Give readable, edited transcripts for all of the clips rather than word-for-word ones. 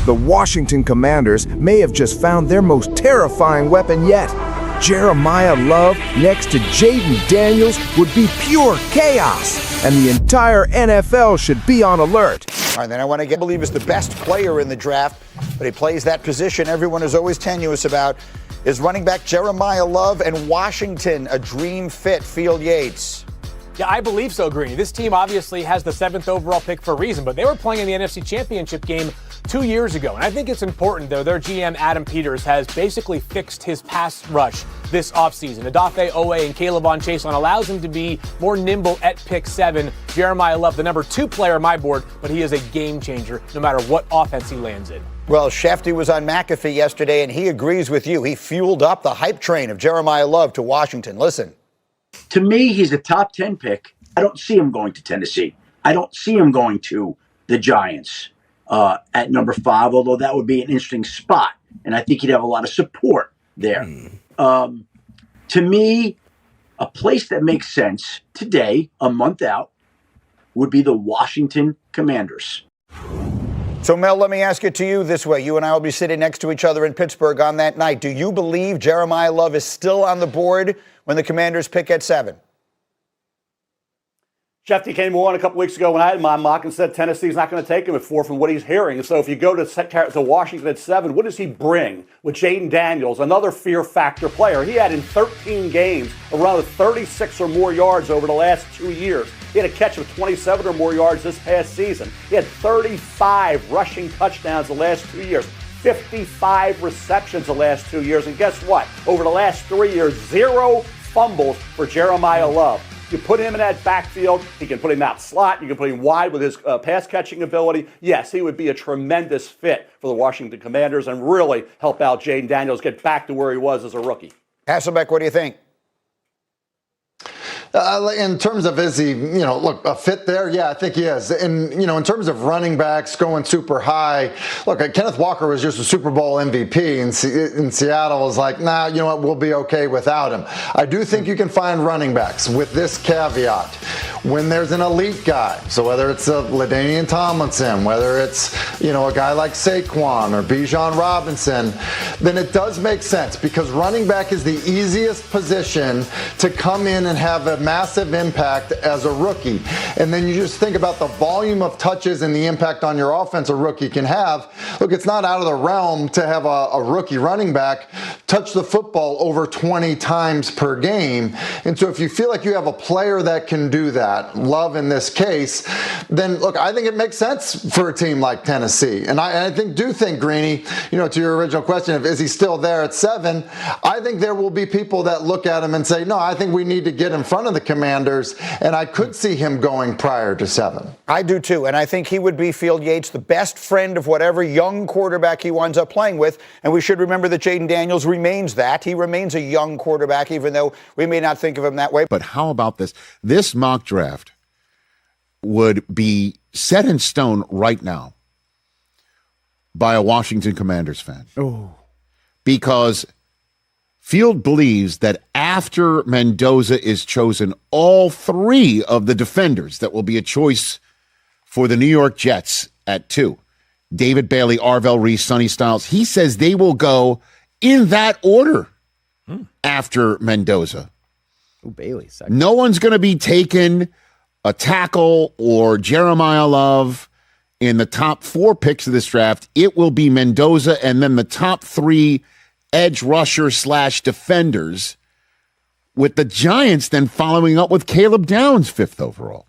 the Washington Commanders may have just found their most terrifying weapon yet. Jeremiah Love next to Jaden Daniels would be pure chaos, and the entire NFL should be on alert. All right, then I want to believe is the best player in the draft, but he plays that position everyone is always tenuous about. Is running back Jeremiah Love and Washington a dream fit? Field Yates. Yeah, I believe so, Greeny. This team obviously has the 7th overall pick for a reason, but they were playing in the NFC Championship game 2 years ago. And I think it's important, though, their GM, Adam Peters, has basically fixed his pass rush this offseason. Odafe Owe and Caleb Chason allows him to be more nimble at pick 7. Jeremiah Love, the number 2 player on my board, but he is a game changer no matter what offense he lands in. Well, Shefty was on McAfee yesterday, and he agrees with you. He fueled up the hype train of Jeremiah Love to Washington. Listen. To me, he's a top 10 pick. I don't see him going to Tennessee. I don't see him going to the Giants at number 5, although that would be an interesting spot. And I think he'd have a lot of support there. To me, a place that makes sense today, a month out, would be the Washington Commanders. So, Mel, let me ask it to you this way. You and I will be sitting next to each other in Pittsburgh on that night. Do you believe Jeremiah Love is still on the board when the Commanders pick at 7? Shefty came on a couple weeks ago when I had my mock and said Tennessee's not going to take him at 4 from what he's hearing. So if you go to Washington at 7, what does he bring with Jaden Daniels, another fear factor player? He had in 13 games around 36 or more yards over the last 2 years. He had a catch of 27 or more yards this past season. He had 35 rushing touchdowns the last 2 years. 55 receptions the last 2 years. And guess what? Over the last 3 years, 0 fumbles for Jeremiah Love. You put him in that backfield. He can put him out slot. You can put him wide with his pass-catching ability. Yes, he would be a tremendous fit for the Washington Commanders and really help out Jaden Daniels get back to where he was as a rookie. Hasselbeck, what do you think? In terms of is he, look, a fit there? Yeah, I think he is. And, in terms of running backs going super high, look, Kenneth Walker was just a Super Bowl MVP, and in Seattle was like, nah, you know what, we'll be okay without him. I do think you can find running backs with this caveat. When there's an elite guy, so whether it's a LaDainian Tomlinson, whether it's, a guy like Saquon or Bijan Robinson, then it does make sense because running back is the easiest position to come in and have a massive impact as a rookie. And then you just think about the volume of touches and the impact on your offense a rookie can have. Look, it's not out of the realm to have a rookie running back touch the football over 20 times per game. And so if you feel like you have a player that can do that, Love in this case, then look, I think it makes sense for a team like Tennessee. And I do think, Greeny, to your original question of is he still there at 7, I think there will be people that look at him and say, no, I think we need to get in front of the Commanders, and I could see him going prior to 7. I do too, and I think he would be, Field Yates, the best friend of whatever young quarterback he winds up playing with. And we should remember that Jaden Daniels remains that. He remains a young quarterback, even though we may not think of him that way. But how about this? This mock draft would be set in stone right now by a Washington Commanders fan. Oh. Because Field believes that after Mendoza is chosen, all 3 of the defenders that will be a choice for the New York Jets at 2, David Bailey, Arvell Reese, Sonny Styles, he says they will go in that order after Mendoza. Oh, Bailey. Second. No one's going to be taking a tackle or Jeremiah Love in the top 4 picks of this draft. It will be Mendoza and then the top 3 edge rusher / defenders, with the Giants then following up with Caleb Downs 5th overall.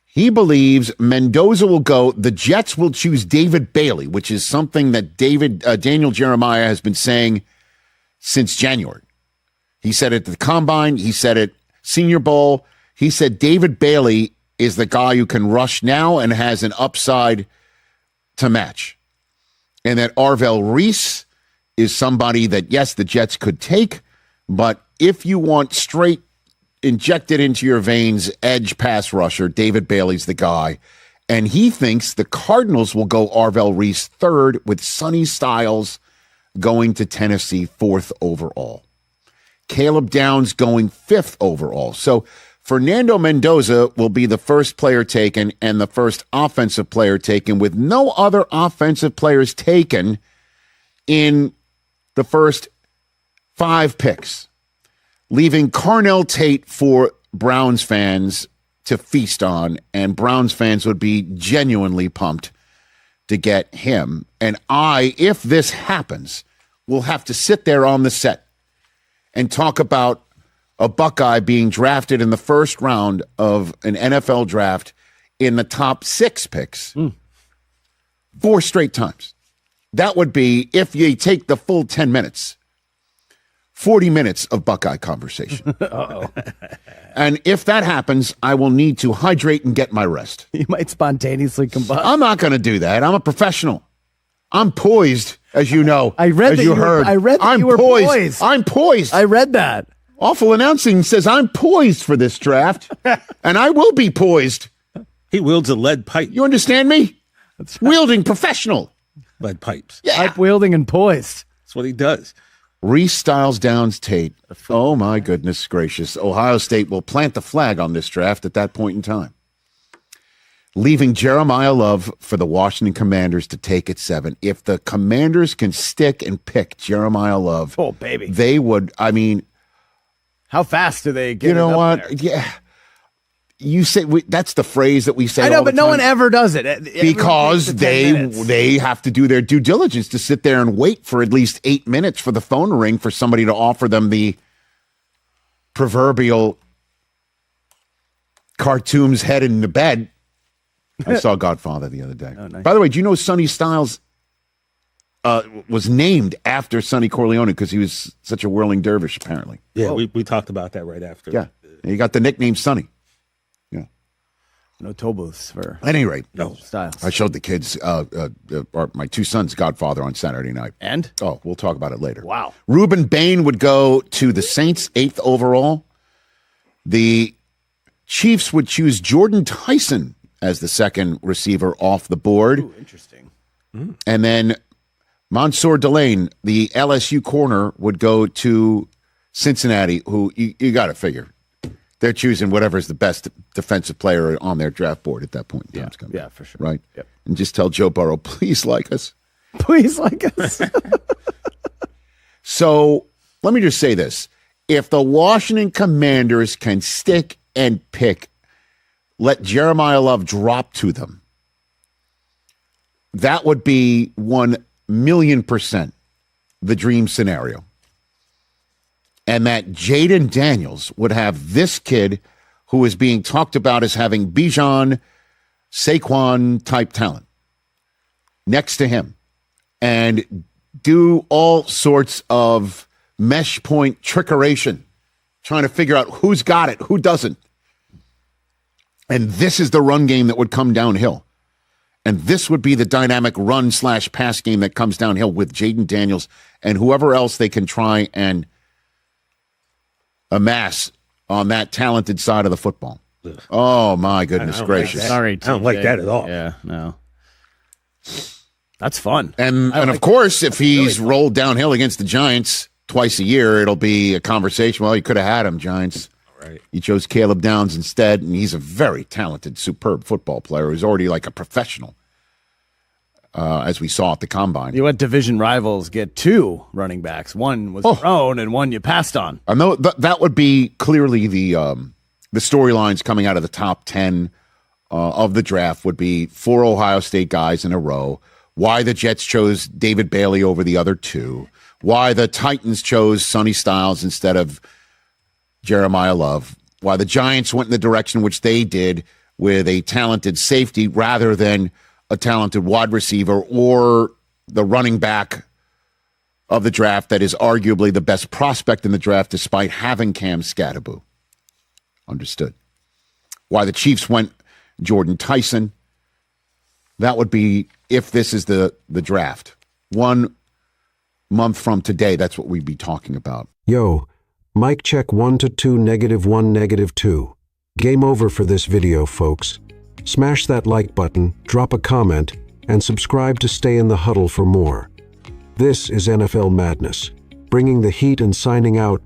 He believes Mendoza will go. The Jets will choose David Bailey, which is something that Daniel Jeremiah has been saying since January. He said it at the Combine. He said it Senior Bowl. He said David Bailey is the guy who can rush now and has an upside to match. And that Arvell Reese is somebody that, yes, the Jets could take, but if you want straight injected into your veins edge pass rusher, David Bailey's the guy. And he thinks the Cardinals will go Arvell Reese 3rd with Sonny Styles going to Tennessee 4th overall. Caleb Downs going 5th overall. So Fernando Mendoza will be the first player taken and the first offensive player taken, with no other offensive players taken in the first 5 picks, leaving Carnell Tate for Browns fans to feast on, and Browns fans would be genuinely pumped to get him. And if this happens, will have to sit there on the set and talk about a Buckeye being drafted in the first round of an NFL draft in the top 6 picks 4 straight times. That would be, if you take the full 10 minutes, 40 minutes of Buckeye conversation. And if that happens, I will need to hydrate and get my rest. You might spontaneously combust. I'm not going to do that. I'm a professional. I'm poised, as you know. I read that you heard. I read that you were poised. I'm poised. I read that. Awful Announcing says I'm poised for this draft, and I will be poised. He wields a lead pipe. You understand me? That's right. Wielding professional. Lead pipes. Yeah. Pipe wielding and poised. That's what he does. Reese Styles Downs Tate. Oh, my goodness gracious. Ohio State will plant the flag on this draft at that point in time, leaving Jeremiah Love for the Washington Commanders to take at 7. If the Commanders can stick and pick Jeremiah Love, Oh, baby. they would, I mean, How fast do they get you know it up what? there? Yeah. You say that's the phrase that we say. I know, all the but no time. one ever does it. Everyone Because takes the 10 minutes. they have to do their due diligence to sit there and wait for at least 8 minutes for the phone to ring for somebody to offer them the proverbial cartoon's head in the bed. I saw Godfather the other day. Oh, nice. By the way, do you know Sonny Styles was named after Sonny Corleone because he was such a whirling dervish, apparently. Yeah, we talked about that right after. Yeah. He got the nickname Sonny. Yeah. No toll booths for At any rate, Styles. I showed the kids, or my 2 sons, Godfather on Saturday night. And? Oh, we'll talk about it later. Wow. Reuben Bain would go to the Saints, 8th overall. The Chiefs would choose Jordan Tyson as the second receiver off the board. Ooh, interesting. And then Mansour Delane, the LSU corner, would go to Cincinnati, who you got to figure. They're choosing whatever's the best defensive player on their draft board at that point in time. Yeah, for sure. Right? Yep. And just tell Joe Burrow, please like us. Please like us. So let me just say this. If the Washington Commanders can stick and pick, let Jeremiah Love drop to them, that would be 1,000,000% the dream scenario. And that Jaden Daniels would have this kid who is being talked about as having Bijan, Saquon type talent next to him and do all sorts of mesh point trickeration, trying to figure out who's got it, who doesn't. And this is the run game that would come downhill. And this would be the dynamic run/pass game that comes downhill with Jaden Daniels and whoever else they can try and amass on that talented side of the football. Oh, my goodness gracious. Sorry, I don't like that at all. Yeah, no. That's fun. And of course, if he's rolled downhill against the Giants twice a year, it'll be a conversation. Well, you could have had him, Giants. Right. You chose Caleb Downs instead, and he's a very talented, superb football player who's already like a professional, as we saw at the Combine. You let division rivals get 2 running backs. One was your own, and one you passed on. I know that would be clearly the storylines coming out of the top 10 of the draft would be 4 Ohio State guys in a row. Why the Jets chose David Bailey over the other 2. Why the Titans chose Sonny Styles instead of Jeremiah Love. Why the Giants went in the direction which they did with a talented safety rather than a talented wide receiver or the running back of the draft that is arguably the best prospect in the draft despite having Cam Scatterbo. Understood. Why the Chiefs went Jordan Tyson. That would be, if this is the draft, 1 month from today, that's what we'd be talking about. Yo, mic check 1 to 2, -1, -2. Game over for this video, folks. Smash that like button, drop a comment, and subscribe to stay in the huddle for more. This is NFL Madness, bringing the heat and signing out.